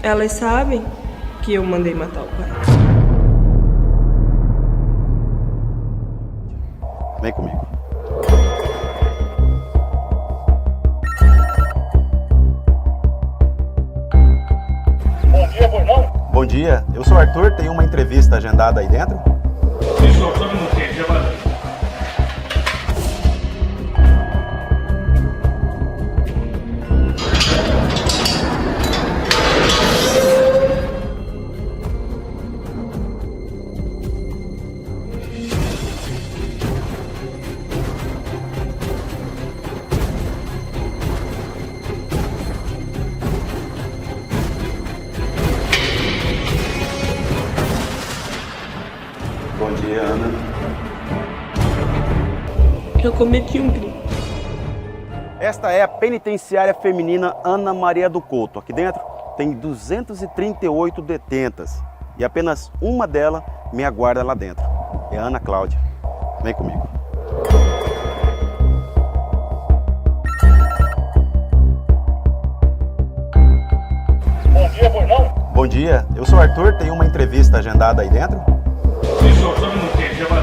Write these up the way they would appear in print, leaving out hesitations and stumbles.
Elas sabem que eu mandei matar o pai. Vem comigo. Bom dia, pois não? Bom dia, eu sou o Arthur, tem uma entrevista agendada aí dentro? Isso, só um minutinho, já vai. Bom dia, Ana. Eu cometi um crime. Esta é a penitenciária feminina Ana Maria do Couto. Aqui dentro tem 238 detentas e apenas uma delas me aguarda lá dentro. É a Ana Cláudia. Vem comigo. Bom dia, pois não? Bom dia, eu sou o Arthur, tem uma entrevista agendada aí dentro? Isso, só um minutinho, já vai.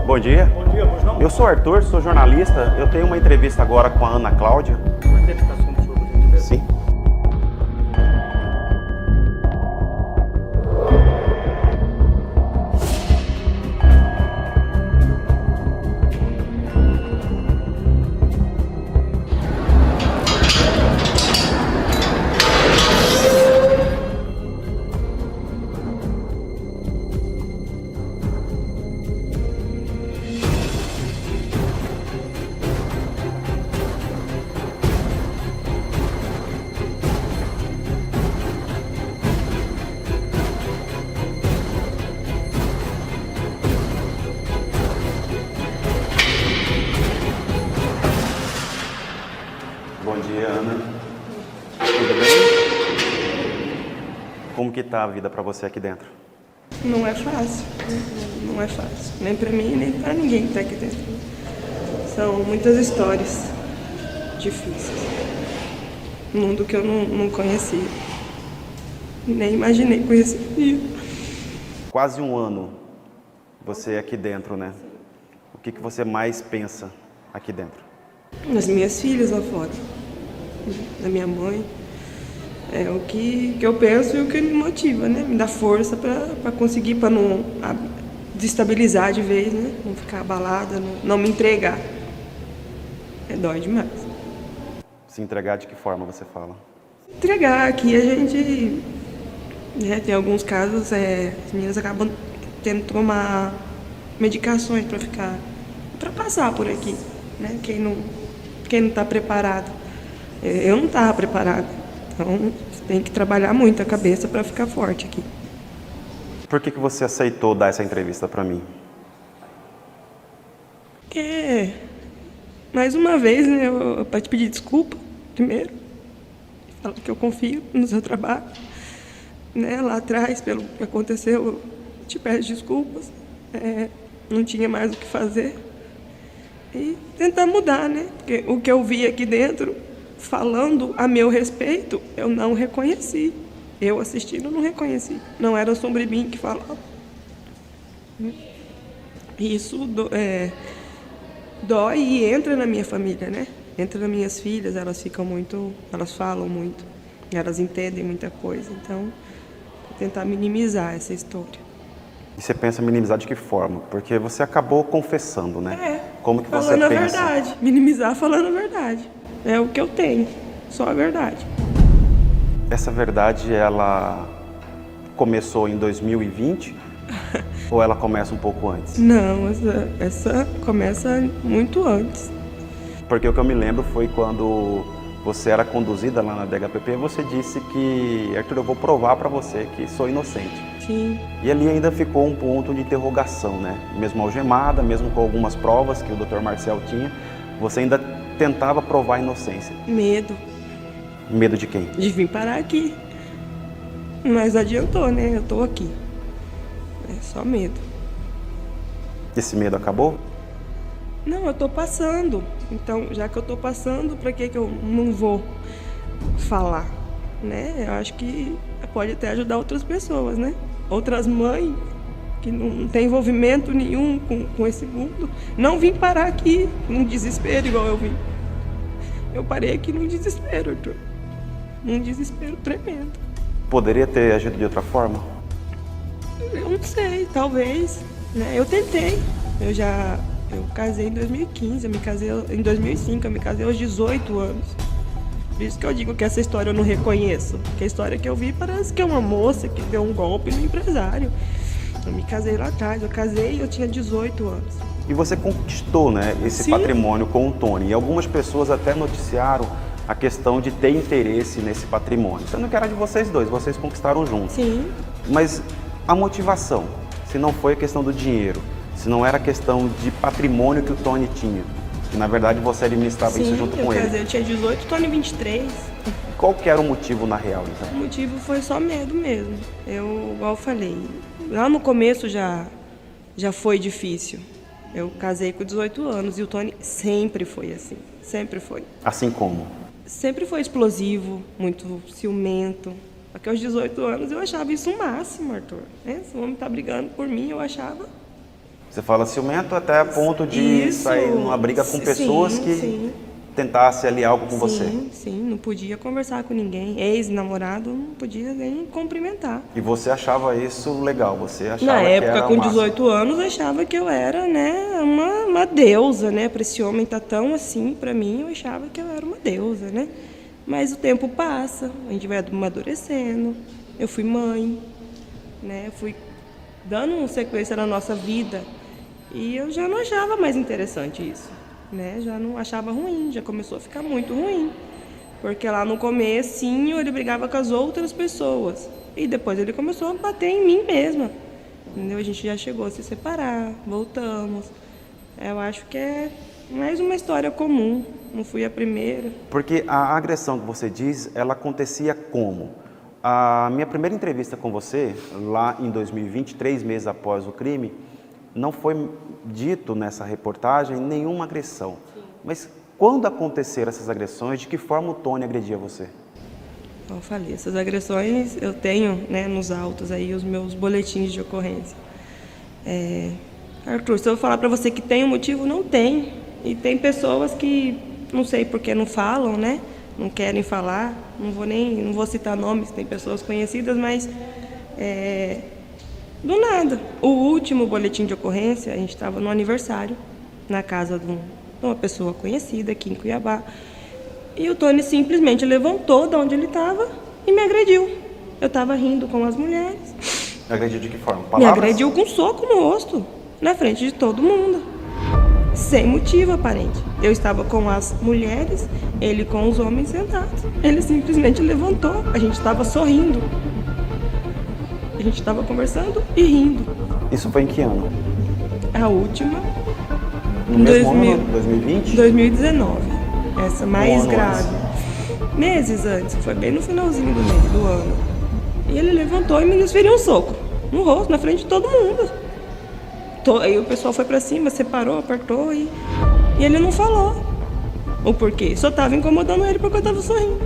Bom dia. Bom dia, pois não? Eu sou o Arthur, sou jornalista. Eu tenho uma entrevista agora com a Ana Cláudia. Uma identificação do senhor. Sim. Bom dia, Ana. Tudo bem? Como que tá a vida pra você aqui dentro? Não é fácil. Não é fácil. Nem pra mim, nem pra ninguém que tá aqui dentro. São muitas histórias difíceis. Um mundo que eu não conhecia. Nem imaginei conhecer. Quase um ano você aqui dentro, né? O que que você mais pensa aqui dentro? Nas minhas filhas lá fora. Da minha mãe. É o que eu penso e o que me motiva, né? Me dá força pra conseguir, pra não desestabilizar de vez, né? Não ficar abalada, não me entregar. Dói demais. Se entregar de que forma você fala? Entregar aqui a gente, né, tem alguns casos, as meninas acabam tendo que tomar medicações para passar por aqui, né? Quem não tá preparado. Eu não estava preparada, então tem que trabalhar muito a cabeça para ficar forte aqui. Por que que você aceitou dar essa entrevista pra mim? Mais uma vez, né, para te pedir desculpa, primeiro, falar que eu confio no seu trabalho, né, lá atrás, pelo que aconteceu, eu te peço desculpas, não tinha mais o que fazer, e tentar mudar, né, porque o que eu vi aqui dentro, falando a meu respeito, eu não reconheci, eu assistindo não reconheci, não era sobre mim que falava. Isso dói e entra na minha família, né? Entra nas minhas filhas, elas falam muito, elas entendem muita coisa, então vou tentar minimizar essa história. E você pensa minimizar de que forma? Porque você acabou confessando, né? Como que você falando a pensa? verdade, minimizar falando a verdade. É o que eu tenho, só a verdade. Essa verdade, ela começou em 2020 ou ela começa um pouco antes? Não, essa começa muito antes. Porque o que eu me lembro foi quando você era conduzida lá na DHPP, você disse que, Arthur, eu vou provar para você que sou inocente. Sim. E ali ainda ficou um ponto de interrogação, né? Mesmo algemada, mesmo com algumas provas que o Dr. Marcel tinha, você ainda tentava provar a inocência. Medo. Medo de quem? De vir parar aqui. Mas adiantou, né? Eu tô aqui. É só medo. Esse medo acabou? Não, eu tô passando. Então, já que eu tô passando, pra que eu não vou falar, né? Eu acho que pode até ajudar outras pessoas, né? Outras mães que não tem envolvimento nenhum com esse mundo. Não vim parar aqui num desespero igual eu vim. Eu parei aqui num desespero, Arthur. Num desespero tremendo. Poderia ter agido de outra forma? Eu não sei, talvez, né? Eu tentei. Eu casei em 2015, eu me casei em 2005, eu me casei aos 18 anos. Por isso que eu digo que essa história eu não reconheço. Porque a história que eu vi parece que é uma moça que deu um golpe no empresário. Eu me casei lá atrás, eu casei e eu tinha 18 anos. E você conquistou, né, esse Sim. patrimônio com o Tony. E algumas pessoas até noticiaram a questão de ter interesse nesse patrimônio. Sendo que era de vocês dois, vocês conquistaram juntos. Sim. Mas a motivação, se não foi a questão do dinheiro, se não era a questão de patrimônio que o Tony tinha, que na verdade você administrava isso junto com eu ele. casei, eu tinha 18, Tony 23. Qual que era o motivo na real, então? O motivo foi só medo mesmo. Igual eu falei, lá no começo já foi difícil. Eu casei com 18 anos e o Tony sempre foi assim, sempre foi. Assim como? Sempre foi explosivo, muito ciumento. Porque aos 18 anos eu achava isso o máximo, Arthur. Se o homem tá brigando por mim, eu achava. Você fala ciumento até a ponto de Isso. sair numa briga com pessoas Sim, que sim. tentassem ali algo com você. Sim, não podia conversar com ninguém. Ex-namorado não podia nem cumprimentar. E você achava isso legal? Você achava Na que época, era com massa? 18 anos, eu achava que eu era, né, uma deusa, né? Para esse homem tá tão assim, para mim, eu achava que eu era uma deusa, né? Mas o tempo passa, a gente vai amadurecendo. Eu fui mãe, né? Fui dando uma sequência na nossa vida e eu já não achava mais interessante isso, né? Já não achava ruim, já começou a ficar muito ruim. Porque lá no comecinho ele brigava com as outras pessoas e depois ele começou a bater em mim mesma. Entendeu? A gente já chegou a se separar, voltamos. Eu acho que é mais uma história comum, não fui a primeira. Porque a agressão que você diz, ela acontecia como? A minha primeira entrevista com você, lá em 2020, 3 meses após o crime, não foi dito nessa reportagem nenhuma agressão. Sim. Mas quando aconteceram essas agressões, de que forma o Tony agredia você? Eu falei, essas agressões eu tenho, né, nos autos aí, os meus boletins de ocorrência. Arthur, se eu falar para você que tem um motivo, não tem. E tem pessoas que, não sei por que não falam, né? Não querem falar. Não vou citar nomes, tem pessoas conhecidas, mas do nada. O último boletim de ocorrência, a gente estava no aniversário, na casa de uma pessoa conhecida aqui em Cuiabá. E o Tony simplesmente levantou de onde ele estava e me agrediu. Eu estava rindo com as mulheres. Agrediu de que forma? Me Palavras? agrediu com um soco no rosto, na frente de todo mundo. Sem motivo aparente. Eu estava com as mulheres, ele com os homens sentados. Ele simplesmente levantou, a gente estava sorrindo. A gente estava conversando e rindo. Isso foi em que ano? A última, No mesmo ano, 2020? 2019. Essa mais ano grave. Meses antes, foi bem no finalzinho do ano. E ele levantou e me desferiu um soco no rosto, na frente de todo mundo. Aí o pessoal foi pra cima, separou, apertou e ele não falou o porquê. Só tava incomodando ele porque eu tava sorrindo.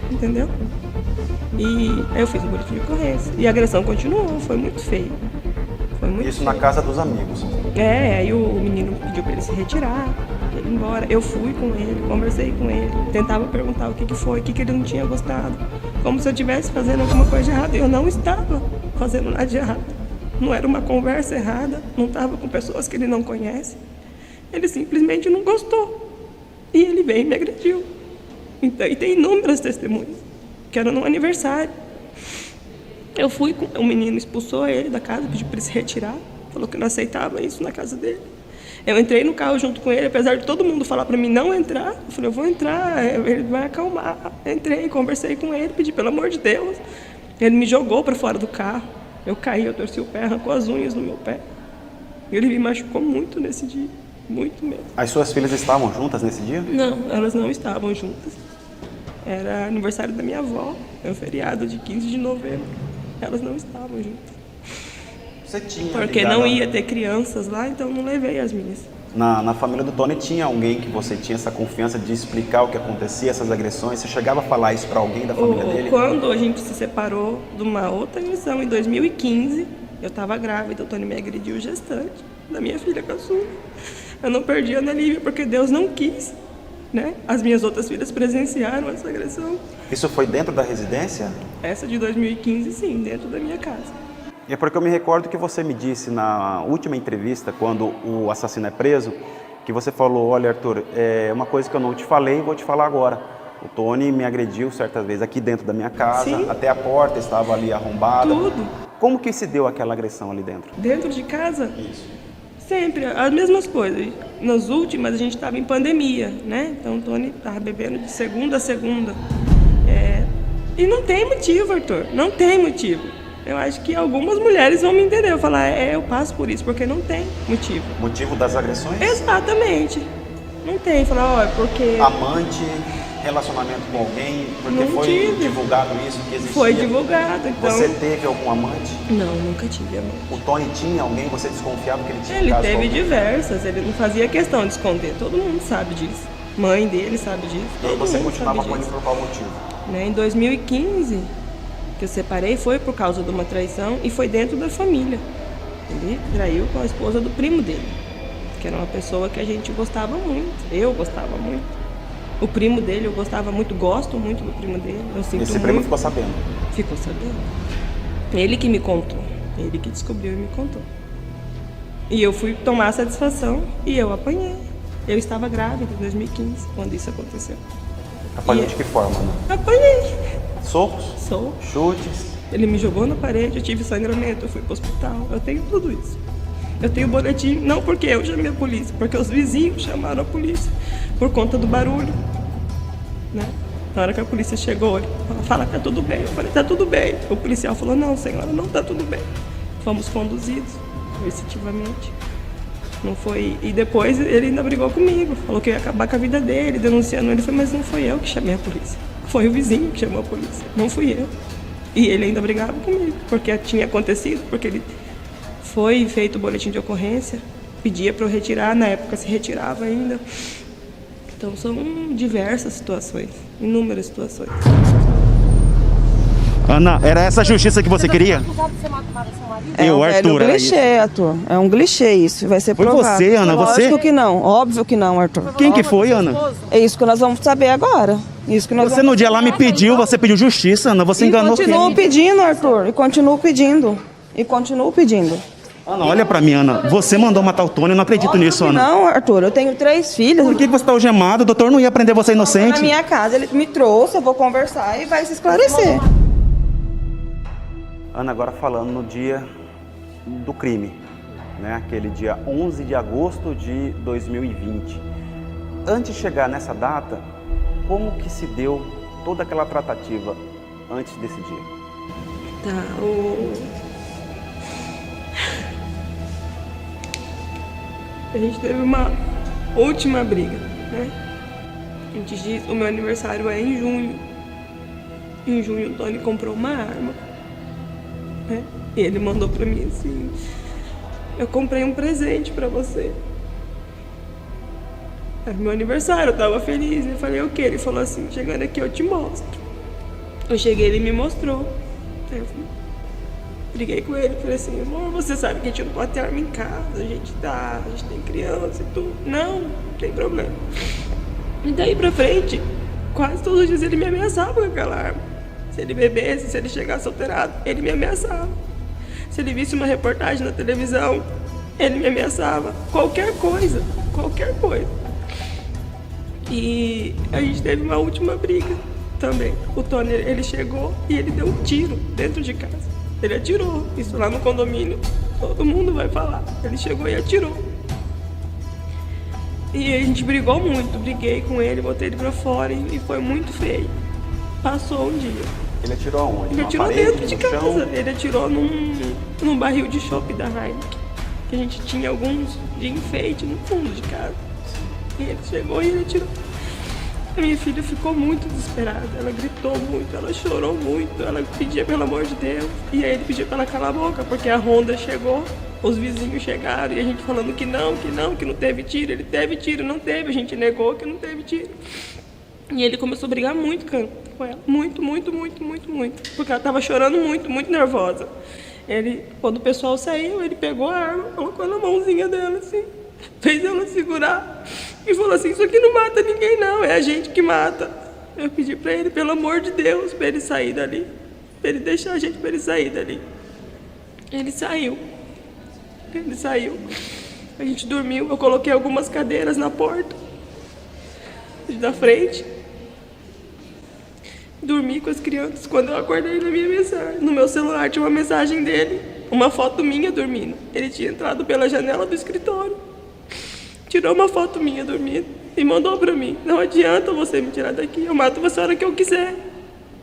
Entendeu? E aí eu fiz o boletim de ocorrência. E a agressão continuou, foi muito feio. Foi muito Isso feio. na casa dos amigos. Aí o menino pediu pra ele se retirar, ele ir embora. Eu fui com ele, conversei com ele, tentava perguntar o que foi, o que ele não tinha gostado. Como se eu estivesse fazendo alguma coisa de errada. Eu não estava fazendo nada de errado. Não era uma conversa errada, não estava com pessoas que ele não conhece. Ele simplesmente não gostou. E ele veio e me agrediu. Então, e tem inúmeras testemunhas, que era num aniversário. Eu fui, o menino expulsou ele da casa, pediu para ele se retirar, falou que não aceitava isso na casa dele. Eu entrei no carro junto com ele, apesar de todo mundo falar para mim não entrar. Eu falei, eu vou entrar, ele vai acalmar. Entrei, conversei com ele, pedi pelo amor de Deus. Ele me jogou para fora do carro. Eu caí, eu torci o pé, arrancou as unhas no meu pé. Ele me machucou muito nesse dia, muito mesmo. As suas filhas estavam juntas nesse dia? Não, elas não estavam juntas. Era aniversário da minha avó, é um feriado de 15 de novembro. Elas não estavam juntas. Você tinha Porque ligado não ia ter crianças lá, então não levei as minhas. Na família do Tony tinha alguém que você tinha essa confiança de explicar o que acontecia, essas agressões? Você chegava a falar isso para alguém da família dele? Quando a gente se separou de uma outra agressão, em 2015, eu estava grávida, o Tony me agrediu gestante da minha filha caçula. Eu não perdi a Ana Lívia porque Deus não quis, né? As minhas outras filhas presenciaram essa agressão. Isso foi dentro da residência? Essa de 2015, sim, dentro da minha casa. E é porque eu me recordo que você me disse na última entrevista, quando o assassino é preso, que você falou: olha, Arthur, é uma coisa que eu não te falei e vou te falar agora. O Tony me agrediu certas vezes aqui dentro da minha casa, Sim. até a porta estava ali arrombada. Tudo. Como que se deu aquela agressão ali dentro? Dentro de casa? Isso. Sempre, as mesmas coisas. Nas últimas, a gente estava em pandemia, né? Então, o Tony estava bebendo de segunda a segunda. E não tem motivo, Arthur, não tem motivo. Eu acho que algumas mulheres vão me entender. Eu falar, eu passo por isso, porque não tem motivo. Motivo das agressões? Exatamente. Não tem. Falar, porque... Amante, relacionamento com alguém, porque Não foi tive. divulgado isso que existia? Foi divulgado, então... Você teve algum amante? Não, nunca tive amante. O Tony tinha alguém? Você desconfiava que ele tinha Ele caso teve com alguém? diversas, ele não fazia questão de esconder. Todo mundo sabe disso. Mãe dele sabe disso. E aí Todo você mundo continuava sabe com ele disso. por qual motivo? Né? Em 2015, que eu separei, foi por causa de uma traição e foi dentro da família. Ele traiu com a esposa do primo dele, que era uma pessoa que a gente gostava muito. Eu gostava muito. O primo dele eu gostava muito, gosto muito do primo dele. Eu sinto Esse muito. primo ficou sabendo? Ficou sabendo. Ele que me contou. Ele que descobriu e me contou. E eu fui tomar satisfação e eu apanhei. Eu estava grávida em 2015, quando isso aconteceu. Apanhou de que forma, né? Apanhei. Socos? Sou. Chutes? Ele me jogou na parede, eu tive sangramento, eu fui pro hospital. Eu tenho tudo isso. Eu tenho boletim, não porque eu chamei a polícia, porque os vizinhos chamaram a polícia por conta do barulho. Né? Na hora que a polícia chegou, ele fala que tá tudo bem. Eu falei, tá tudo bem. O policial falou, não, senhora, não tá tudo bem. Fomos conduzidos, coercitivamente. Não foi. E depois ele ainda brigou comigo, falou que ia acabar com a vida dele, denunciando ele. Foi, mas não foi eu que chamei a polícia. Foi o vizinho que chamou a polícia, não fui eu. E ele ainda brigava comigo, porque tinha acontecido, porque ele foi feito o boletim de ocorrência, pedia para eu retirar, na época se retirava ainda. Então são diversas situações, inúmeras situações. Ana, era essa a justiça que você queria? É um Arthur, velho era clichê, Arthur. É um clichê isso, vai ser Foi provado. você, Ana, você? Lógico que não, óbvio que não, Arthur. Quem que foi, Ana? É isso que nós vamos saber agora. Isso que nós Você vamos... no dia lá me pediu, você pediu justiça, Ana, você E enganou continuo quem? pedindo, Arthur, e continuo pedindo. E continuo pedindo. Ana, olha pra mim, Ana, você mandou matar o Tony, eu não acredito nisso, Ana. Não, Arthur, eu tenho 3 filhas. Por que você tá algemado? O doutor não ia prender você Na inocente? minha casa, ele me trouxe, eu vou conversar e vai se esclarecer. Ana, agora falando no dia do crime, né? Aquele dia 11 de agosto de 2020. Antes de chegar nessa data, como que se deu toda aquela tratativa antes desse dia? Tá, A gente teve uma última briga, né? Antes disso, o meu aniversário é em junho. Em junho, o Tony comprou uma arma, né? E ele mandou pra mim assim: eu comprei um presente pra você. Era meu aniversário, eu tava feliz. Eu falei, o quê? Ele falou assim, chegando aqui eu te mostro. Eu cheguei, ele me mostrou. Eu briguei com ele, falei assim, amor, você sabe que a gente não pode ter arma em casa, a gente tem criança e tudo. Não tem problema. E daí pra frente, quase todos os dias ele me ameaçava com aquela arma. Se ele bebesse, se ele chegasse alterado, ele me ameaçava. Se ele visse uma reportagem na televisão, ele me ameaçava. Qualquer coisa, qualquer coisa. E a gente teve uma última briga também. O Tony, ele chegou e ele deu um tiro dentro de casa. Ele atirou, isso lá no condomínio, todo mundo vai falar. Ele chegou e atirou. E a gente brigou muito, briguei com ele, botei ele pra fora e foi muito feio. Passou um dia. Ele atirou aonde? Ele Numa atirou parede, dentro de no chão? casa. Ele atirou num barril de chopp da Heineken. Que a gente tinha alguns de enfeite no fundo de casa. E ele chegou e ele atirou. A minha filha ficou muito desesperada, ela gritou muito, ela chorou muito, ela pedia pelo amor de Deus. E aí ele pedia pra ela calar a boca, porque a Honda chegou, os vizinhos chegaram e a gente falando que não teve tiro. Ele teve tiro, não teve, a gente negou que não teve tiro. E ele começou a brigar muito com ela, muito, porque ela tava chorando muito, muito nervosa. Ele, quando o pessoal saiu, ele pegou a arma, colocou na mãozinha dela assim, fez ela segurar e falou assim: isso aqui não mata ninguém não, é a gente que mata. Eu pedi pra ele, pelo amor de Deus, pra ele sair dali, pra ele deixar a gente, pra ele sair dali. Ele saiu, a gente dormiu, eu coloquei algumas cadeiras na porta da frente, dormi com as crianças. Quando eu acordei, na minha mensagem, no meu celular tinha uma mensagem dele, uma foto minha dormindo. Ele tinha entrado pela janela do escritório, tirou uma foto minha dormindo e mandou pra mim: não adianta você me tirar daqui, eu mato você a hora que eu quiser.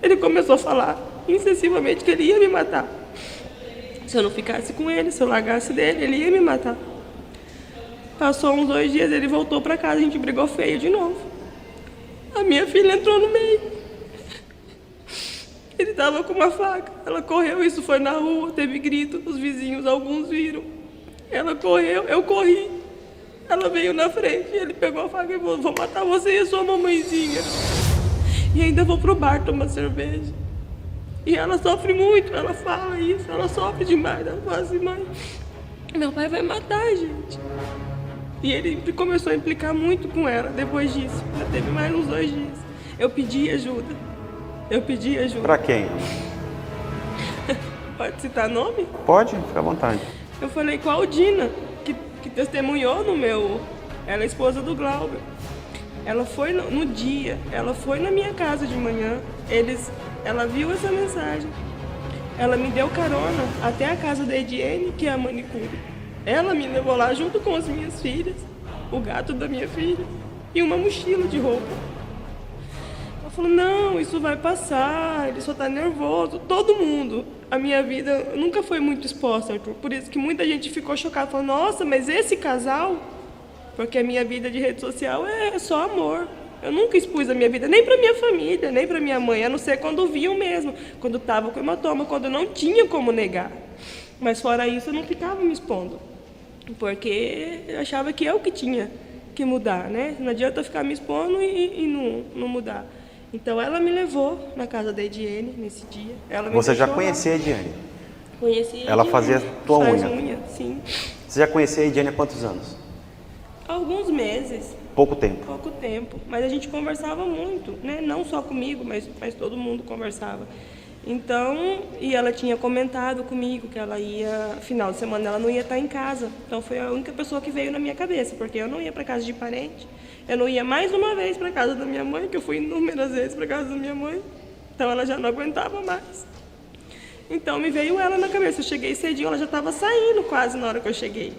Ele começou a falar incessivamente que ele ia me matar. Se eu não ficasse com ele, se eu largasse dele, ele ia me matar. Passou uns 2 dias, ele voltou pra casa, a gente brigou feio de novo. A minha filha entrou no meio. Ele tava com uma faca, ela correu, isso foi na rua, teve grito, os vizinhos, alguns viram. Ela correu, eu corri. Ela veio na frente, ele pegou a faca e falou: vou matar você e a sua mamãezinha. E ainda vou pro bar tomar cerveja. E ela sofre muito, ela fala isso, ela sofre demais. Ela fala assim: mãe, meu pai vai matar a gente. E ele começou a implicar muito com ela depois disso. Já teve mais uns 2 dias. Eu pedi ajuda. Pra quem? Pode citar nome? Pode, fica à vontade. Eu falei com a Aldina, que testemunhou no meu... Ela é esposa do Glauber. Ela foi no dia, ela foi na minha casa de manhã. Ela viu essa mensagem. Ela me deu carona até a casa da Ediene, que é a manicure. Ela me levou lá junto com as minhas filhas, o gato da minha filha e uma mochila de roupa. Ela falou: não, isso vai passar, ele só tá nervoso. Todo mundo. A minha vida nunca foi muito exposta, Arthur. Por isso que muita gente ficou chocada. Falou: nossa, mas esse casal... Porque a minha vida de rede social é só amor. Eu nunca expus a minha vida, nem pra minha família, nem pra minha mãe, a não ser quando viam mesmo, quando tava com hematoma, quando não tinha como negar. Mas fora isso, eu não ficava me expondo, porque eu achava que eu que tinha que mudar, né? Não adianta eu ficar me expondo e não mudar. Então ela me levou na casa da Ediene nesse dia. Ela me Você já deixou conhecia lá. a Ediene? Conhecia a Ela Ediene. fazia tua Faz unha? Sim. Você já conhecia a Ediene há quantos anos? Alguns meses. Pouco tempo. Pouco tempo, mas a gente conversava muito, né? Não só comigo, mas todo mundo conversava. Então, e ela tinha comentado comigo que ela ia, final de semana ela não ia estar em casa. Então foi a única pessoa que veio na minha cabeça, porque eu não ia para casa de parente. Eu não ia mais uma vez para casa da minha mãe, que eu fui inúmeras vezes para casa da minha mãe. Então ela já não aguentava mais. Então me veio ela na cabeça. Eu cheguei cedinho, ela já estava saindo quase na hora que eu cheguei.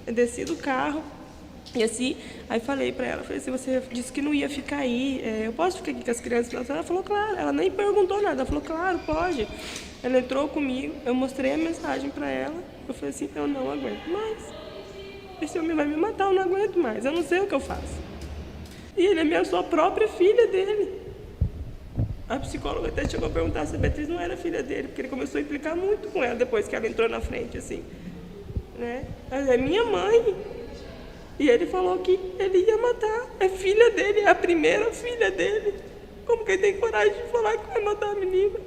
Eu desci do carro. E assim, aí falei pra ela, falei assim: você disse que não ia ficar aí, eu posso ficar aqui com as crianças? Ela falou: claro. Ela nem perguntou nada, ela falou: claro, pode. Ela entrou comigo, eu mostrei a mensagem pra ela, eu falei assim: eu não aguento mais. Esse homem vai me matar, eu não aguento mais, eu não sei o que eu faço. E ele ameaçou a própria filha dele. A psicóloga até chegou a perguntar se a Beatriz não era filha dele, porque ele começou a implicar muito com ela depois que ela entrou na frente, assim, né? Mas é minha mãe. E ele falou que ele ia matar. É filha dele, é a primeira filha dele. Como que ele tem coragem de falar que vai matar a menina?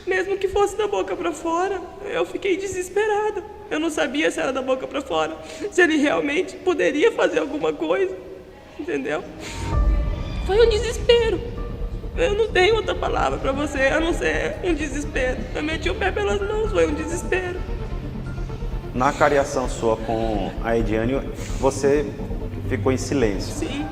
Mesmo que fosse da boca pra fora, eu fiquei desesperada. Eu não sabia se era da boca pra fora, se ele realmente poderia fazer alguma coisa, entendeu? Foi um desespero. Eu não tenho outra palavra pra você, a não ser um desespero. Eu meti o pé pelas mãos, foi um desespero. Na cariação sua com a Ediene, você ficou em silêncio. Sim.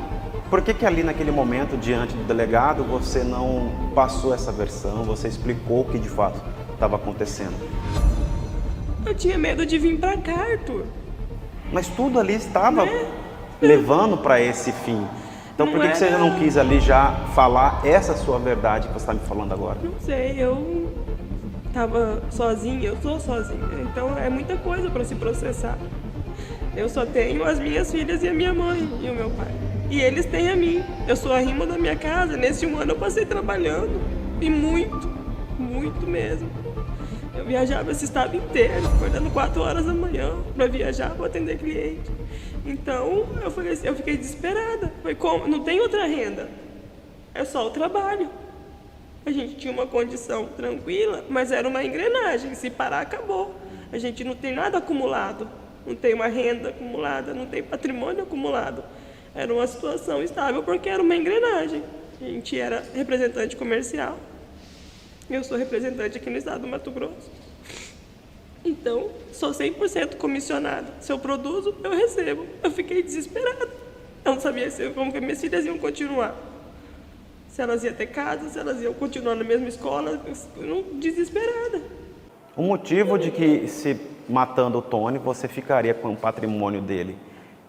Por que ali naquele momento, diante do delegado, você não passou essa versão, você explicou o que de fato estava acontecendo? Eu tinha medo de vir pra cá, Arthur. Mas tudo ali estava levando para esse fim. Então por que você não quis ali já falar essa sua verdade que você está me falando agora? Não sei, eu estava sozinha, eu sou sozinha, então é muita coisa para se processar. Eu só tenho as minhas filhas e a minha mãe e o meu pai. E eles têm a mim. Eu sou a rima da minha casa. Nesse 1 ano eu passei trabalhando. E muito, muito mesmo. Eu viajava esse estado inteiro, acordando 4 horas da manhã para viajar, para atender cliente. Então, eu falei assim, eu fiquei desesperada. Falei, como? Não tem outra renda. É só o trabalho. A gente tinha uma condição tranquila, mas era uma engrenagem. Se parar, acabou. A gente não tem nada acumulado. Não tem uma renda acumulada, não tem patrimônio acumulado. Era uma situação estável porque era uma engrenagem. A gente era representante comercial. Eu sou representante aqui no estado do Mato Grosso. Então, sou 100% comissionada. Se eu produzo, eu recebo. Eu fiquei desesperada. Eu não sabia como que minhas filhas iam continuar. Se elas iam ter casa, se elas iam continuar na mesma escola. Desesperada. O motivo de que, se matando o Tony, você ficaria com o patrimônio dele,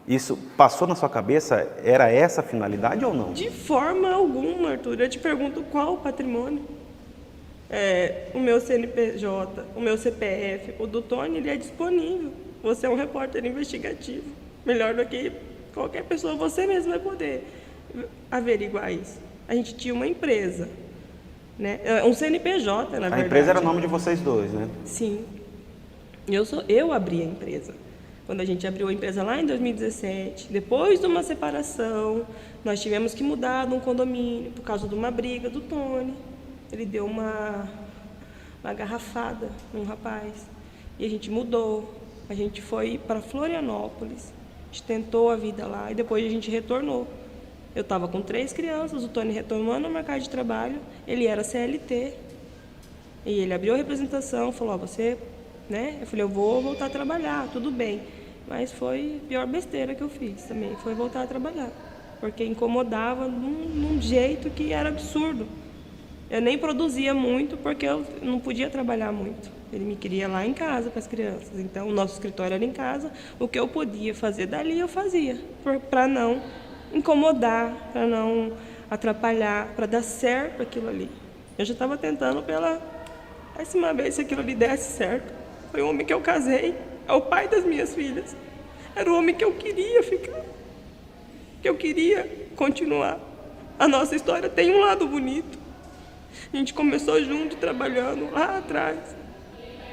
isso passou na sua cabeça? Era essa a finalidade ou não? De forma alguma, Arthur. Eu te pergunto qual o patrimônio. O meu CNPJ, o meu CPF, o do Tony, ele é disponível. Você é um repórter investigativo. Melhor do que qualquer pessoa, você mesmo vai poder averiguar isso. A gente tinha uma empresa, né? Um CNPJ, na verdade. A empresa era o nome de vocês dois, né? Sim. Eu abri a empresa. Quando a gente abriu a empresa lá em 2017, depois de uma separação, nós tivemos que mudar de um condomínio por causa de uma briga do Tony. Ele deu uma garrafada num rapaz e a gente mudou. A gente foi para Florianópolis, a gente tentou a vida lá e depois a gente retornou. Eu estava com 3 crianças, o Tony retornou no mercado de trabalho, ele era CLT. E ele abriu a representação, falou, você, né? Eu falei, eu vou voltar a trabalhar, tudo bem. Mas foi a pior besteira que eu fiz também, foi voltar a trabalhar. Porque incomodava num jeito que era absurdo. Eu nem produzia muito porque eu não podia trabalhar muito. Ele me queria lá em casa com as crianças. Então, o nosso escritório era em casa. O que eu podia fazer dali, eu fazia. Para não incomodar, para não atrapalhar, para dar certo aquilo ali. Eu já estava tentando pela 10ª vez se aquilo ali desse certo. Foi o homem que eu casei. É o pai das minhas filhas. Era o homem que eu queria ficar. Que eu queria continuar. A nossa história tem um lado bonito. A gente começou junto, trabalhando lá atrás,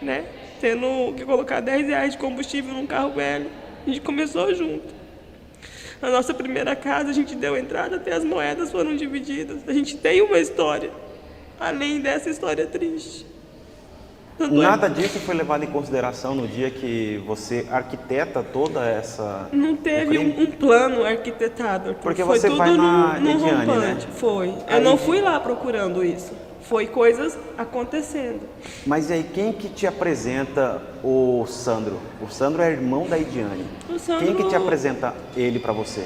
né? Tendo que colocar R$10 de combustível num carro velho. A gente começou junto. Na nossa primeira casa, a gente deu entrada, até as moedas foram divididas. A gente tem uma história, além dessa história triste. Nada disso foi levado em consideração no dia que você arquiteta toda essa... Não teve um plano arquitetado, Arthur. Porque foi você tudo vai na no Ediane, rompante. né? Foi. Eu não fui lá procurando isso. Foi coisas acontecendo. Mas e aí, quem que te apresenta o Sandro? O Sandro é irmão da Ediane. Quem que te apresenta ele para você?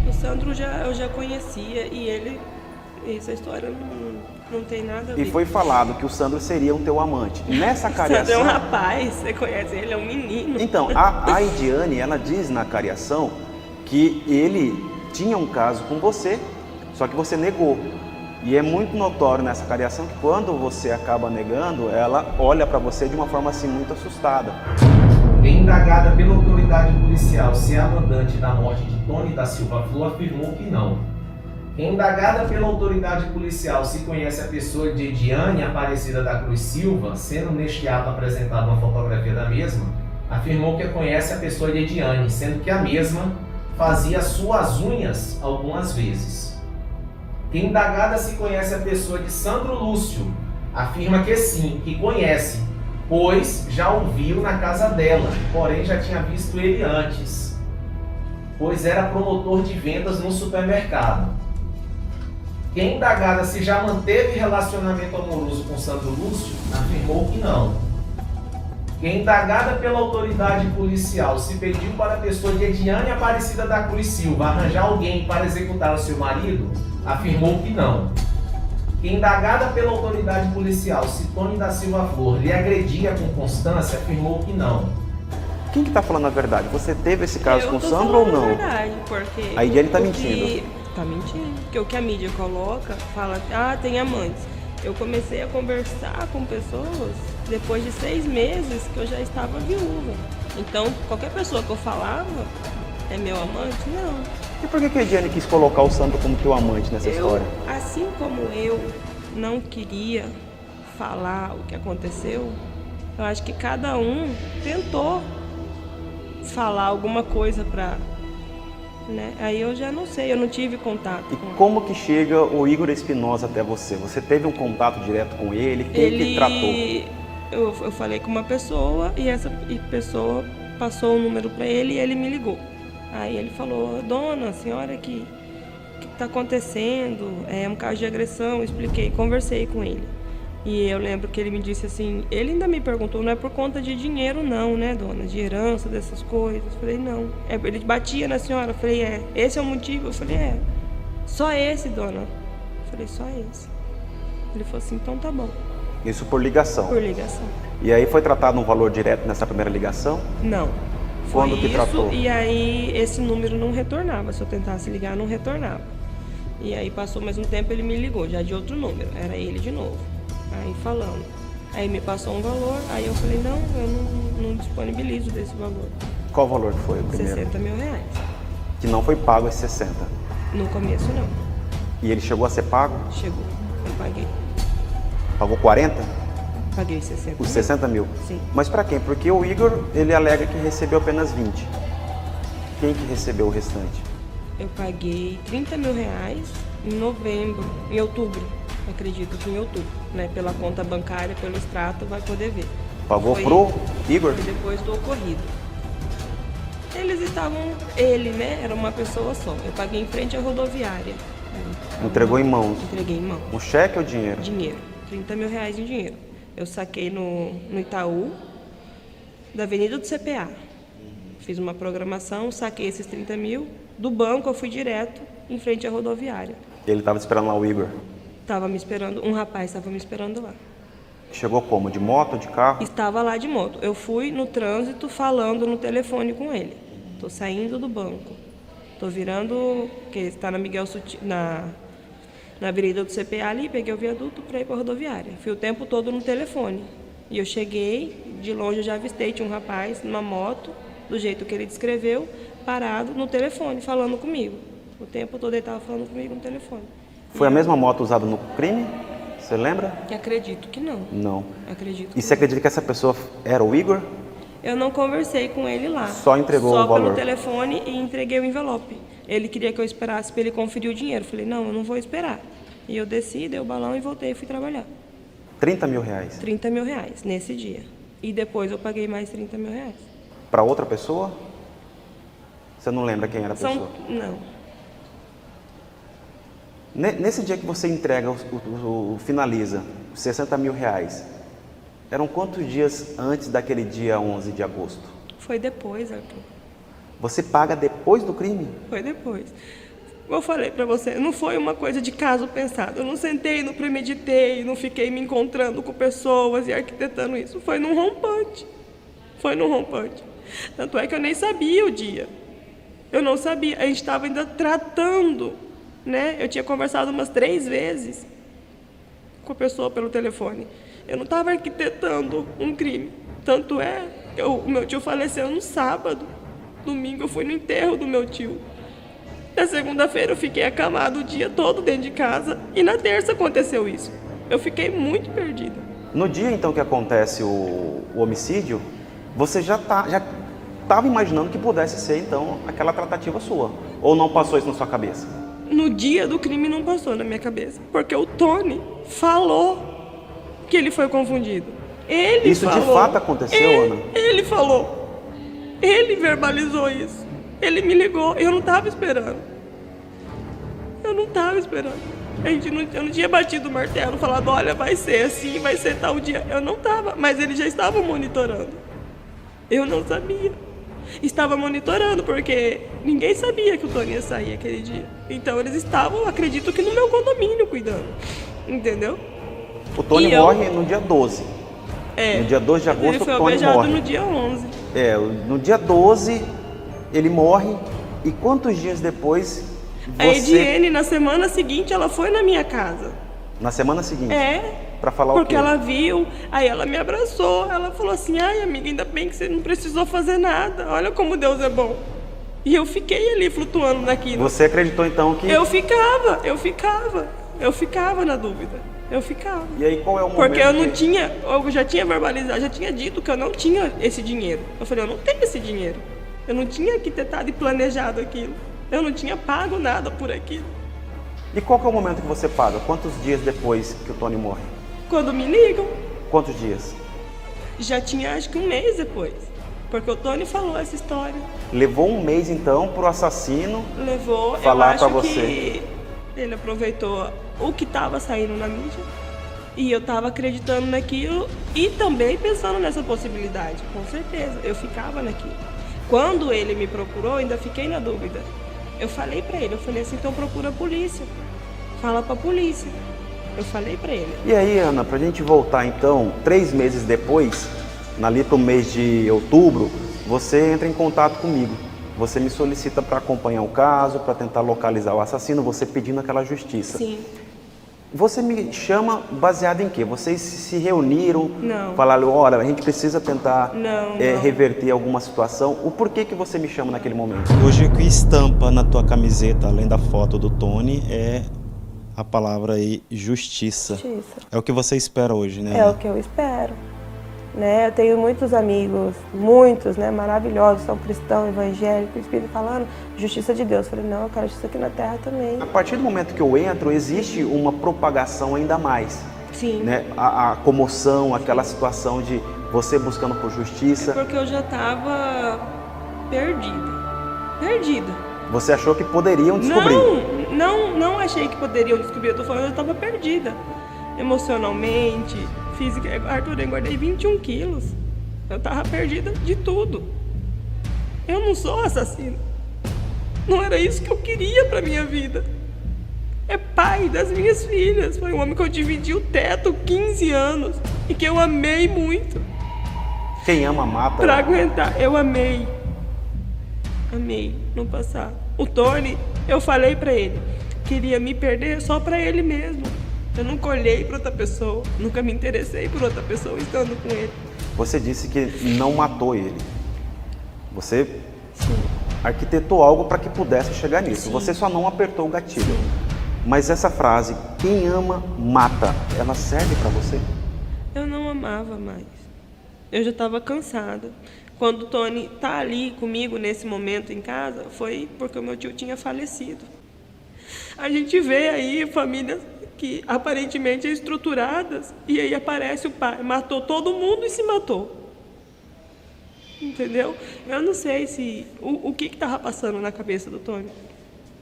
O Sandro eu já conhecia e essa história não tem nada a ver. E foi falado que o Sandro seria o teu amante. Nessa cariação... O Sandro é um rapaz, você conhece ele, é um menino. Então, a Ediane, ela diz na cariação que ele tinha um caso com você, só que você negou. E é muito notório nessa cariação que quando você acaba negando, ela olha para você de uma forma assim muito assustada. Indagada pela autoridade policial se é a mandante da morte de Tony da Silva Flor, afirmou que não. Indagada pela autoridade policial se conhece a pessoa de Ediane Aparecida da Cruz Silva, sendo neste ato apresentada uma fotografia da mesma, afirmou que conhece a pessoa de Ediane, sendo que a mesma fazia suas unhas algumas vezes. Indagada se conhece a pessoa de Sandro Lúcio, afirma que sim, que conhece, pois já o viu na casa dela, porém já tinha visto ele antes, pois era promotor de vendas no supermercado. Indagada se já manteve relacionamento amoroso com Sandro Lúcio, afirmou que não. Indagada pela autoridade policial se pediu para a pessoa de Ediane Aparecida da Cruz Silva arranjar alguém para executar o seu marido, afirmou que não. Indagada pela autoridade policial se Tony da Silva Flor lhe agredia com constância, afirmou que não. Quem que tá falando a verdade? Você teve esse caso com o Sandro ou não? É verdade, porque... A Ediane tá mentindo. Tá mentindo. Porque o que a mídia coloca, fala, tem amantes. Eu comecei a conversar com pessoas depois de 6 meses que eu já estava viúva. Então, qualquer pessoa que eu falava é meu amante? Não. E por que a Ediane quis colocar o santo como teu amante nessa história? Assim como eu não queria falar o que aconteceu, eu acho que cada um tentou falar alguma coisa pra... Né? Aí eu já não sei, eu não tive contato E com ele. como que chega o Igor Espinosa até você? Você teve um contato direto com ele? Quem que tratou? Eu falei com uma pessoa e essa pessoa passou o número para ele e ele me ligou. Aí ele falou: dona, a senhora que está acontecendo? É um caso de agressão. Eu expliquei, conversei com ele. E eu lembro que ele me disse assim, ele ainda me perguntou, não é por conta de dinheiro não, né, dona? De herança, dessas coisas. Eu falei, não. Ele batia na senhora. Eu falei, esse é o motivo? Eu falei, só esse, dona. Eu falei, só esse. Ele falou assim, então tá bom. Isso por ligação? Por ligação. E aí foi tratado um valor direto nessa primeira ligação? Não. Foi Quando que isso, tratou? E aí esse número não retornava. Se eu tentasse ligar, não retornava. E aí passou mais um tempo, ele me ligou, já de outro número. Era ele de novo. Aí falando. Aí me passou um valor, aí eu falei, não, eu não disponibilizo desse valor. Qual o valor que foi o primeiro? 60 mil reais. Que não foi pago esse 60. No começo não. E ele chegou a ser pago? Chegou. Eu paguei. Pagou 40? Paguei 60 Os mil. 60 mil? Sim. Mas pra quem? Porque o Igor, ele alega que recebeu apenas 20. Quem que recebeu o restante? Eu paguei 30 mil reais em outubro. Acredito que em outubro, né? Pela conta bancária, pelo extrato, vai poder ver. Pagou Foi- pro Igor? Foi depois do ocorrido. Ele, né? Era uma pessoa só. Eu paguei em frente à rodoviária. Entregou em mãos? Entreguei em mão. Um cheque ou dinheiro? Dinheiro. 30 mil reais em dinheiro. Eu saquei no Itaú, da Avenida do CPA. Fiz uma programação, saquei esses 30 mil. Do banco eu fui direto em frente à rodoviária. Ele estava esperando lá o Igor. Tava me esperando, um rapaz estava me esperando lá. Chegou como? De moto ou de carro? Estava lá de moto. Eu fui no trânsito falando no telefone com ele. Tô saindo do banco. Tô virando, que está na Miguel Sutil, na avenida do CPA ali, peguei o viaduto para ir para a rodoviária. Fui o tempo todo no telefone. E eu cheguei, de longe eu já avistei, tinha um rapaz numa moto, do jeito que ele descreveu, parado no telefone, falando comigo. O tempo todo ele estava falando comigo no telefone. Foi a mesma moto usada no crime? Você lembra? E acredito que não. Não. Acredito E que você acredita que essa pessoa era o Igor? Eu não conversei com ele lá. Só entregou o valor? Só pelo telefone e entreguei o envelope. Ele queria que eu esperasse para ele conferir o dinheiro. Falei, não, eu não vou esperar. E eu desci, dei o balão e voltei e fui trabalhar. 30 mil reais? 30 mil reais nesse dia. E depois eu paguei mais 30 mil reais. Para outra pessoa? Você não lembra quem era a pessoa? Não. Nesse dia que você entrega, finaliza os 60 mil reais, eram quantos dias antes daquele dia 11 de agosto? Foi depois, Arthur. Você paga depois do crime? Foi depois. Eu falei pra você, não foi uma coisa de caso pensado. Eu não sentei, não premeditei, não fiquei me encontrando com pessoas e arquitetando isso. Foi num rompante. Foi num rompante. Tanto é que eu nem sabia o dia. Eu não sabia. A gente estava ainda tratando, né? Eu tinha conversado umas 3 vezes com a pessoa pelo telefone. Eu não estava arquitetando um crime. Tanto é que o meu tio faleceu no sábado. Domingo eu fui no enterro do meu tio. Na segunda-feira eu fiquei acamado o dia todo dentro de casa. E na terça aconteceu isso. Eu fiquei muito perdida. No dia então que acontece o homicídio, você já estava imaginando que pudesse ser então aquela tratativa sua? Ou não passou isso na sua cabeça? No dia do crime não passou na minha cabeça. Porque o Tony falou que ele foi confundido. Ele Isso falou. de fato aconteceu, Ana? Ele falou. Ele verbalizou isso. Ele me ligou. Eu não estava esperando. Eu não estava esperando. Eu não tinha batido o martelo, falado, olha, vai ser assim, vai ser tal dia. Eu não estava, mas eles já estavam monitorando. Eu não sabia. Estava monitorando, porque ninguém sabia que o Tony ia sair aquele dia. Então eles estavam, acredito que no meu condomínio, cuidando. Entendeu? O Tony E eu- morre no dia 12. No dia 12 de agosto, Ele foi o Tony alvejado morre. no dia 11. No dia 12, ele morre. E quantos dias depois A Ediene, na semana seguinte, ela foi na minha casa. Na semana seguinte? É. Pra falar o Porque quê? ela viu, aí ela me abraçou. Ela falou assim, ai amiga, ainda bem que você não precisou fazer nada. Olha como Deus é bom. E eu fiquei ali flutuando naquilo. Você acreditou então que... Eu ficava na dúvida. Eu ficava. E aí qual é o momento? Porque eu não tinha, eu já tinha verbalizado, já tinha dito que eu não tinha esse dinheiro. Eu falei, eu não tenho esse dinheiro. Eu não tinha arquitetado e planejado aquilo. Eu não tinha pago nada por aquilo. E qual que é o momento que você paga? Quantos dias depois que o Tony morre? Quando me ligam, Quantos dias? já tinha acho que um mês depois. Porque o Tony falou essa história. Levou um mês então pro assassino Levou, falar eu pra acho você. que ele aproveitou o que estava saindo na mídia. E eu estava acreditando naquilo e também pensando nessa possibilidade, com certeza. Eu ficava naquilo. Quando ele me procurou, ainda fiquei na dúvida. Eu falei pra ele, eu falei assim, então procura a polícia. Fala pra polícia. Eu falei pra ele. E aí, Ana, pra gente voltar então, 3 meses depois, ali pro mês de outubro, você entra em contato comigo. Você me solicita para acompanhar o caso, para tentar localizar o assassino, você pedindo aquela justiça. Sim. Você me chama baseado em quê? Vocês se reuniram? Não. Falaram, olha, a gente precisa tentar Não. reverter alguma situação. O porquê que você me chama naquele momento? Hoje o que estampa na tua camiseta, além da foto do Tony, é a palavra aí, justiça. Justiça. É o que você espera hoje, né? É o que eu espero. Né? Eu tenho muitos amigos, muitos, né, maravilhosos, são cristãos, evangélicos, espírito falando justiça de Deus. Eu falei, não, eu quero justiça aqui na terra também. A partir do momento que eu entro, existe uma propagação ainda mais. Sim. Né? A comoção, aquela situação de você buscando por justiça. Porque eu já estava perdida. Você achou que poderiam descobrir? Não achei que poderiam descobrir. Eu tô falando, eu estava perdida. Emocionalmente, física. Arthur, eu engordei 21 quilos. Eu estava perdida de tudo. Eu não sou assassino. Não era isso que eu queria para minha vida. É pai das minhas filhas. Foi um homem que eu dividi o teto 15 anos e que eu amei muito. Quem ama, mata. Pra aguentar, eu amei no passado. O Tony, eu falei pra ele, queria me perder só pra ele mesmo. Eu nunca olhei pra outra pessoa, nunca me interessei por outra pessoa estando com ele. Você disse que não matou ele. Você Sim. arquitetou algo para que pudesse chegar nisso. Sim. Você só não apertou o gatilho. Mas essa frase, quem ama, mata, ela serve para você? Eu não amava mais. Eu já estava cansada. Quando o Tony tá ali comigo nesse momento em casa, foi porque o meu tio tinha falecido. A gente vê aí famílias que aparentemente são estruturadas e aí aparece o pai, matou todo mundo e se matou. Entendeu? Eu não sei se o que estava passando na cabeça do Tony.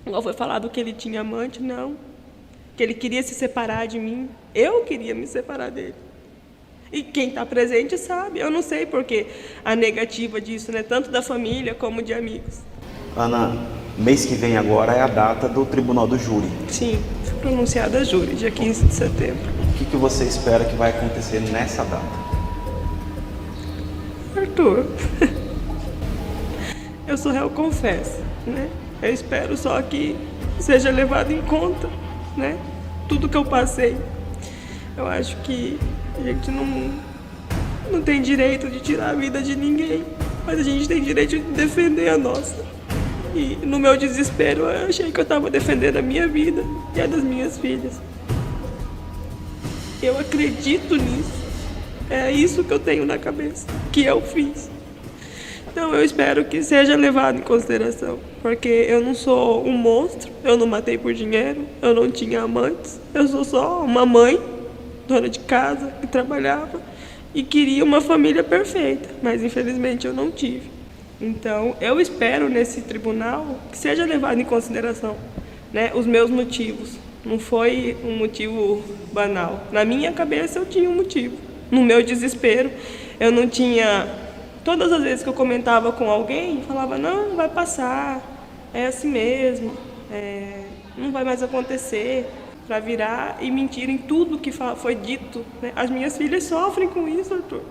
Igual foi falado que ele tinha amante, não. Que ele queria se separar de mim. Eu queria me separar dele. E quem está presente sabe. Eu não sei porque a negativa disso, né? Tanto da família como de amigos. Ana, mês que vem agora é a data do Tribunal do Júri. Sim, foi pronunciada a júri, dia 15 de setembro. O que você espera que vai acontecer nessa data? Arthur, eu sou réu, confesso, né? Eu espero só que seja levado em conta, né? Tudo que eu passei. Eu acho que a gente não tem direito de tirar a vida de ninguém, mas a gente tem direito de defender a nossa. E no meu desespero eu achei que eu estava defendendo a minha vida e a das minhas filhas. Eu acredito nisso. É isso que eu tenho na cabeça, que eu fiz. Então eu espero que seja levado em consideração, porque eu não sou um monstro, eu não matei por dinheiro, eu não tinha amantes, eu sou só uma mãe, dona de casa, que trabalhava e queria uma família perfeita, mas infelizmente eu não tive. Então eu espero nesse tribunal que seja levado em consideração, né, os meus motivos. Não foi um motivo banal. Na minha cabeça eu tinha um motivo. No meu desespero, eu não tinha... Todas as vezes que eu comentava com alguém, falava, não, vai passar, é assim mesmo, não vai mais acontecer, para virar e mentir em tudo que foi dito. Né? As minhas filhas sofrem com isso, Arthur.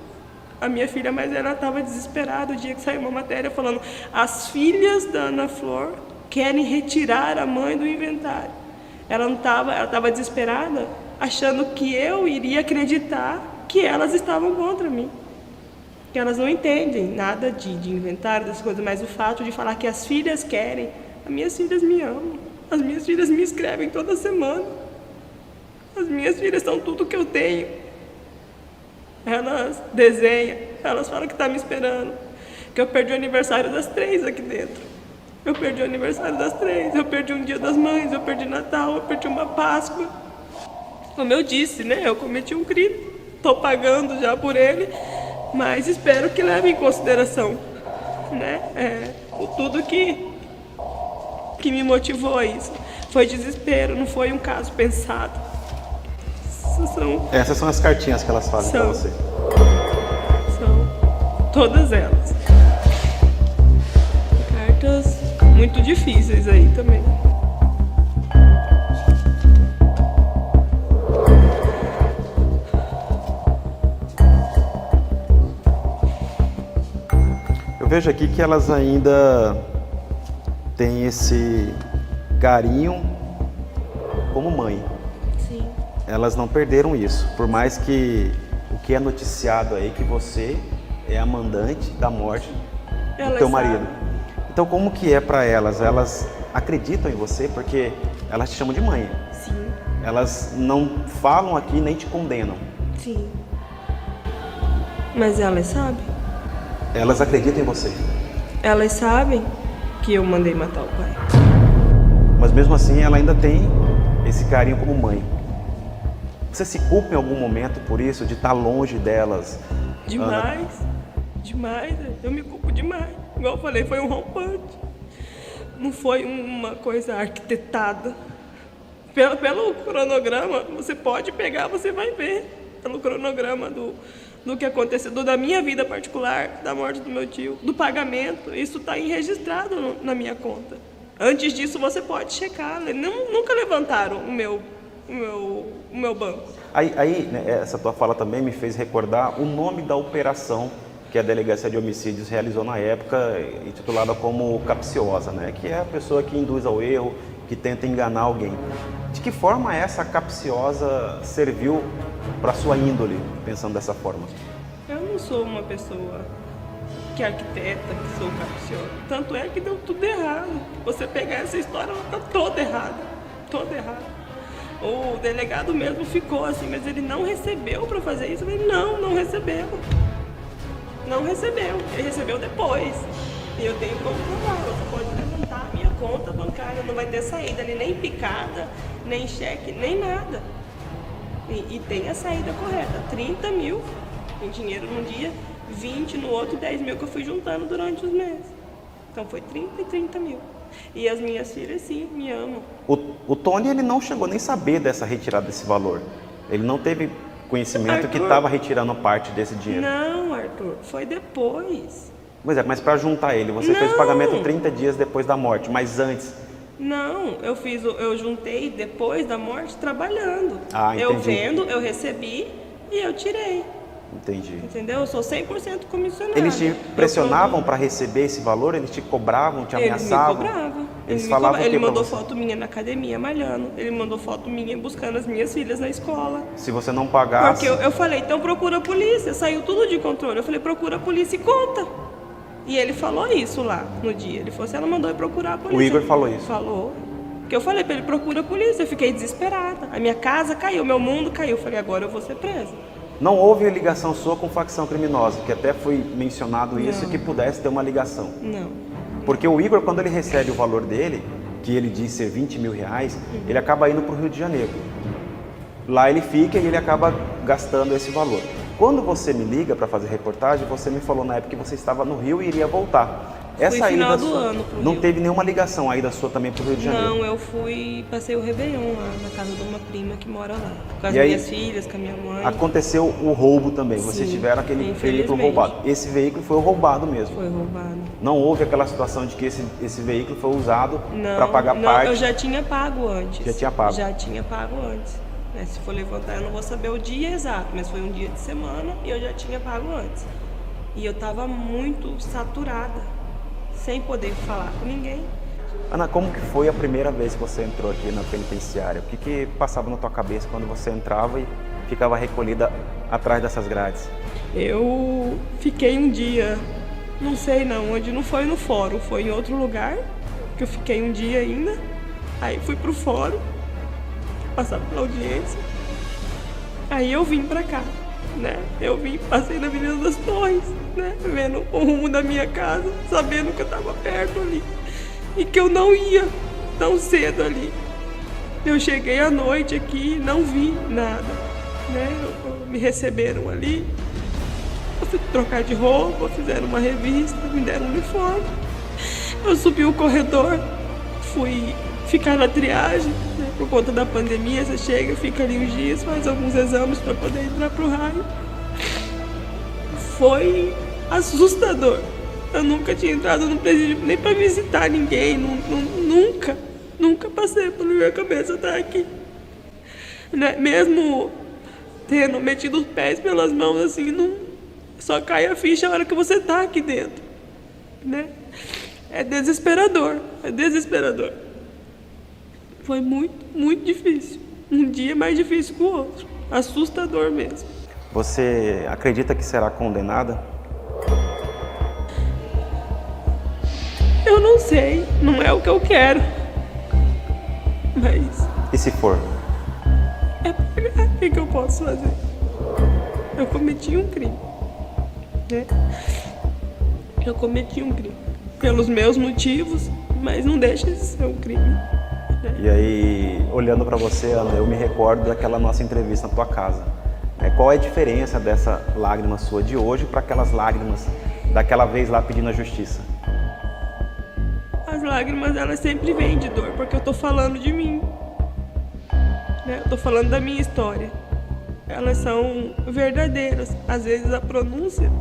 A minha filha mais velha estava desesperada o dia que saiu uma matéria falando as filhas da Ana Flor querem retirar a mãe do inventário. Ela estava desesperada, achando que eu iria acreditar que elas estavam contra mim. que elas não entendem nada de inventário, dessas coisas, mas o fato de falar que as filhas querem, as minhas filhas me amam, as minhas filhas me escrevem toda semana, as minhas filhas são tudo que eu tenho, elas desenham, elas falam que estão me esperando, que eu perdi o aniversário das 3 aqui dentro, eu perdi o aniversário das 3, eu perdi um dia das mães, eu perdi Natal, eu perdi uma Páscoa, como eu disse, né, eu cometi um crime, estou pagando já por ele, mas espero que leve em consideração, né, tudo que me motivou a isso. Foi desespero, não foi um caso pensado. Essas são as cartinhas que elas fazem para você. São todas elas. Cartas muito difíceis aí também. Eu vejo aqui que elas ainda têm esse carinho como mãe. Sim. Elas não perderam isso, por mais que o que é noticiado aí que você é a mandante da morte do teu marido. Então como que é para elas? Elas acreditam em você porque elas te chamam de mãe. Sim. Elas não falam aqui nem te condenam. Sim. Mas elas sabem. Elas acreditam em você. Elas sabem que eu mandei matar o pai. Mas mesmo assim ela ainda tem esse carinho como mãe. Você se culpa em algum momento por isso, de estar longe delas? Demais, Ana? demais. Eu me culpo demais. Igual eu falei, foi um rompante. Não foi uma coisa arquitetada. Pelo cronograma, você pode pegar, você vai ver. Pelo cronograma do que aconteceu, da minha vida particular, da morte do meu tio, do pagamento, isso está registrado na minha conta. Antes disso, você pode checar. Nunca levantaram o meu banco. Aí, né, essa tua fala também me fez recordar o nome da operação que a Delegacia de Homicídios realizou na época, intitulada como capciosa, né? Que é a pessoa que induz ao erro, que tenta enganar alguém. De que forma essa capciosa serviu para sua índole, pensando dessa forma? Eu não sou uma pessoa que é arquiteta, que sou capciosa. Tanto é que deu tudo errado. Você pegar essa história, ela está toda errada. Toda errada. O delegado mesmo ficou assim, mas ele não recebeu para fazer isso. Eu falei, não recebeu. Não recebeu. Ele recebeu depois. E eu tenho como provar. Você pode levantar a minha conta bancária, não vai ter saída ali, nem picada, nem cheque, nem nada. E tem a saída correta, 30 mil em dinheiro num dia, 20 no outro, 10 mil que eu fui juntando durante os meses. Então foi 30 e 30 mil. E as minhas filhas, sim, me amam. O Tony, ele não chegou nem a saber dessa retirada desse valor. Ele não teve conhecimento Arthur, que estava retirando parte desse dinheiro. Não, Arthur, foi depois. Pois é, mas para juntar ele, você fez o pagamento 30 dias depois da morte, mas antes... Não, eu juntei depois da morte trabalhando. Ah, entendi. Eu vendo, eu recebi e eu tirei. Entendi. Entendeu? Eu sou 100% comissionada. Eles te pressionavam para receber esse valor? Eles te cobravam, te ameaçavam? Ele me cobrava. Eles falavam o que Ele pra mandou você? foto minha na academia malhando. Ele mandou foto minha buscando as minhas filhas na escola. Se você não pagasse... Porque eu falei, então procura a polícia. Saiu tudo de controle. Eu falei, procura a polícia e conta. E ele falou isso lá no dia. Ele falou assim, ela mandou eu procurar a polícia. O Igor falou isso? Falou. Porque eu falei pra ele, procura a polícia. Eu fiquei desesperada. A minha casa caiu, meu mundo caiu. Eu falei, agora eu vou ser presa. Não houve ligação sua com facção criminosa, que até foi mencionado isso, Não. que pudesse ter uma ligação. Não. Porque o Igor, quando ele recebe o valor dele, que ele diz ser 20 mil reais, ele acaba indo para o Rio de Janeiro. Lá ele fica e ele acaba gastando esse valor. Quando você me liga para fazer reportagem, você me falou na época que você estava no Rio e iria voltar. Essa final ida do sua, ano pro não Rio. teve nenhuma ligação a ida sua também para o Rio de Janeiro? Não, eu passei o Réveillon lá na casa de uma prima que mora lá. Com as E aí, minhas filhas, com a minha mãe. Aconteceu o roubo também, vocês Sim, tiveram aquele veículo infelizmente. roubado. Esse veículo foi roubado mesmo. Foi roubado. Não houve aquela situação de que esse veículo foi usado Não, para pagar não, parte. eu já tinha pago antes. Já tinha pago? Já tinha pago antes. Né, se for levantar, eu não vou saber o dia exato, mas foi um dia de semana e eu já tinha pago antes. E eu tava muito saturada, sem poder falar com ninguém. Ana, como que foi a primeira vez que você entrou aqui na penitenciária? O que passava na tua cabeça quando você entrava e ficava recolhida atrás dessas grades? Eu fiquei um dia, não sei não onde, não foi no fórum, foi em outro lugar, que eu fiquei um dia ainda. Aí fui pro fórum, passar pela audiência. Aí eu vim pra cá, né? Eu vim, passei na Avenida das Torres, né? Vendo o rumo da minha casa, sabendo que eu tava perto ali. E que eu não ia tão cedo ali. Eu cheguei à noite aqui, não vi nada, né? Me receberam ali. Eu fui trocar de roupa, fizeram uma revista, me deram um uniforme. Eu subi o corredor, fui ficar na triagem, né? Por conta da pandemia, você chega, fica ali uns dias, faz alguns exames para poder entrar pro raio. Foi assustador. Eu nunca tinha entrado no presídio nem para visitar ninguém, nunca passei pela minha cabeça estar aqui. Né? Mesmo tendo metido os pés pelas mãos, assim, não, só cai a ficha a hora que você tá aqui dentro. Né? É desesperador, é desesperador. Foi muito difícil. Um dia mais difícil que o outro. Assustador mesmo. Você acredita que será condenada? Eu não sei, não é o que eu quero. Mas E se for? é pagar. O que eu posso fazer? Eu cometi um crime. Né? Eu cometi um crime. Pelos meus motivos, mas não deixa de ser um crime. Né? E aí, olhando para você, Ana, eu me recordo daquela nossa entrevista na tua casa. Qual é a diferença dessa lágrima sua de hoje para aquelas lágrimas daquela vez lá pedindo a justiça? As lágrimas, elas sempre vêm de dor, porque eu tô falando de mim. Né? Eu tô falando da minha história. Elas são verdadeiras. Às vezes a pronúncia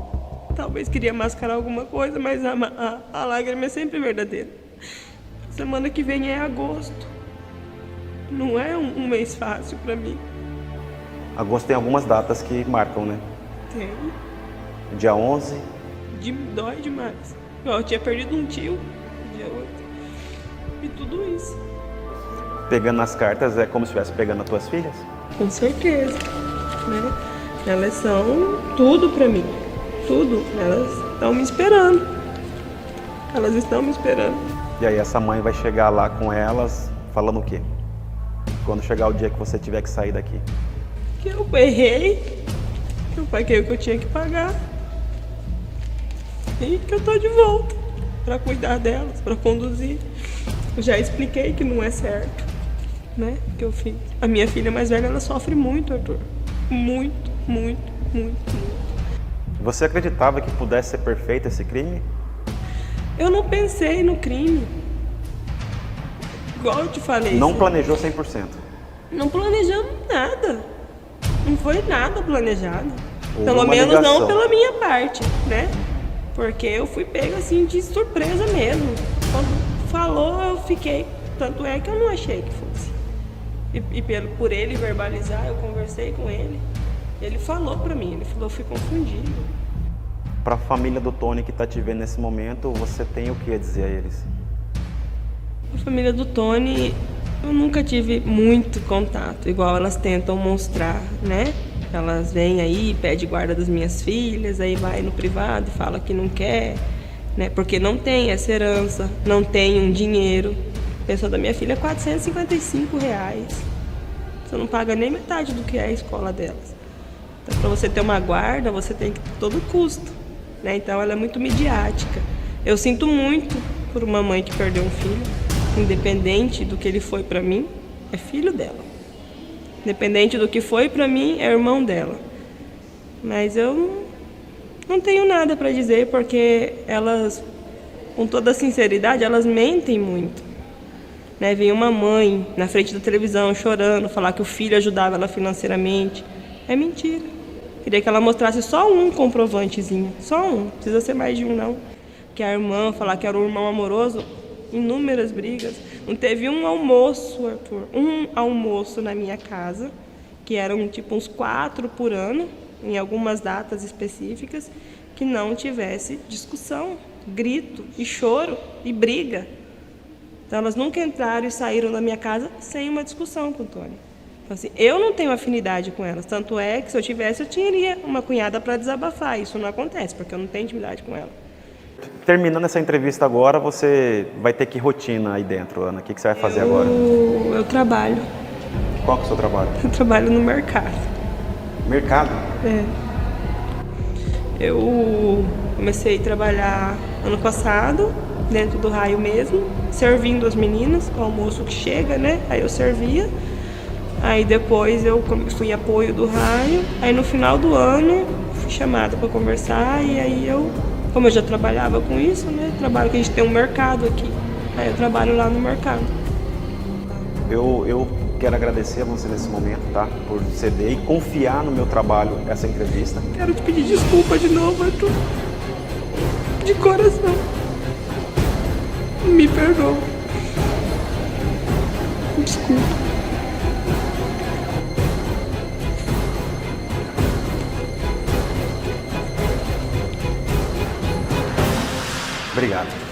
talvez queria mascarar alguma coisa, mas a lágrima é sempre verdadeira. Semana que vem é agosto. Não é um mês fácil para mim. Agosto tem algumas datas que marcam, né? Tem. Dia 11. Dói demais. Eu tinha perdido um tio, dia 8. E tudo isso. Pegando as cartas é como se estivesse pegando as tuas filhas? Com certeza. Né? Elas são tudo para mim. Tudo. Elas estão me esperando. Elas estão me esperando. E aí essa mãe vai chegar lá com elas falando o quê? Quando chegar o dia que você tiver que sair daqui? Que eu errei, que eu paguei o que eu tinha que pagar e que eu tô de volta para cuidar delas, para conduzir. Eu já expliquei que não é certo, né? Que eu fiz. A minha filha mais velha, ela sofre muito, Arthur. Muito. Você acreditava que pudesse ser perfeito esse crime? Eu não pensei no crime. Igual eu te falei. Não planejou 100%? Não planejamos nada. Não foi nada planejado. Houve Pelo uma menos ligação. não pela minha parte, né? Porque eu fui pega assim de surpresa mesmo. Quando falou, eu fiquei. Tanto é que eu não achei que fosse. E por ele verbalizar, eu conversei com ele. Ele falou pra mim, ele falou, eu fui confundido. Para a família do Tony que está te vendo nesse momento, você tem o que a dizer a eles? A família do Tony, eu nunca tive muito contato, igual elas tentam mostrar, né? Elas vêm aí, pedem guarda das minhas filhas, aí vai no privado e fala que não quer, né? Porque não tem essa herança, não tem um dinheiro. A pensão da minha filha é R$455. Você não paga nem metade do que é a escola delas. Então, para você ter uma guarda, você tem que ter todo custo, né? Então, ela é muito midiática. Eu sinto muito por uma mãe que perdeu um filho, independente do que ele foi para mim, é filho dela. Independente do que foi para mim, é irmão dela. Mas eu não tenho nada para dizer, porque elas, com toda sinceridade, elas mentem muito. Né? Vem uma mãe na frente da televisão chorando, falar que o filho ajudava ela financeiramente. É mentira. Queria que ela mostrasse só um comprovantezinho, só um, não precisa ser mais de um não. Que a irmã, falar que era um irmão amoroso, inúmeras brigas. Não teve um almoço, Arthur, um almoço na minha casa, que eram tipo uns 4 por ano, em algumas datas específicas, que não tivesse discussão, grito e choro e briga. Então elas nunca entraram e saíram da minha casa sem uma discussão com o Tony. Então, assim, eu não tenho afinidade com elas. Tanto é que se eu tivesse, eu teria uma cunhada para desabafar. Isso não acontece, porque eu não tenho intimidade com ela. Terminando essa entrevista agora, você vai ter que rotina aí dentro, Ana? O que você vai fazer agora? Eu trabalho. Qual que é o seu trabalho? Eu trabalho no mercado. Mercado? É. Eu comecei a trabalhar ano passado, dentro do raio mesmo, servindo as meninas, o almoço que chega, né? Aí eu servia. Aí depois eu fui apoio do raio. Aí no final do ano fui chamada para conversar e aí como eu já trabalhava com isso, né? Trabalho que a gente tem um mercado aqui. Aí eu trabalho lá no mercado. Eu quero agradecer a você nesse momento, tá? Por ceder e confiar no meu trabalho essa entrevista. Quero te pedir desculpa de novo, Arthur. De coração. Me perdoa. Desculpa. Obrigado.